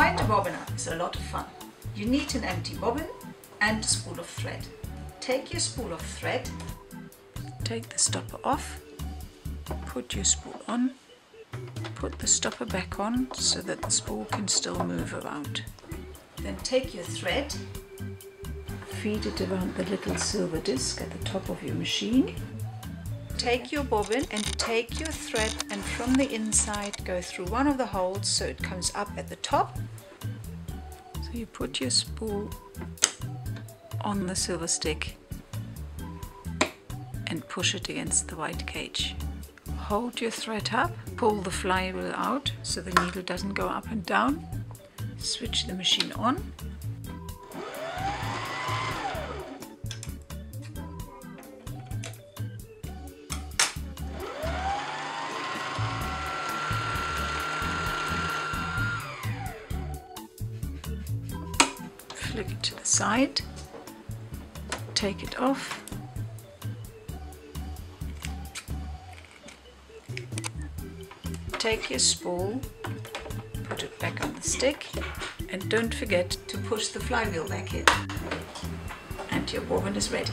wind a bobbin up is a lot of fun. You need an empty bobbin and a spool of thread. Take your spool of thread, take the stopper off, put your spool on, put the stopper back on so that the spool can still move around. Then take your thread, feed it around the little silver disc at the top of your machine. Take your bobbin and take your thread and from the inside go through one of the holes so it comes up at the top. So you put your spool on the silver stick and push it against the white cage. Hold your thread up, pull the flywheel out so the needle doesn't go up and down. Switch the machine on. Flick it to the side, take it off, take your spool, put it back on the stick, and don't forget to push the flywheel back in. And your bobbin is ready.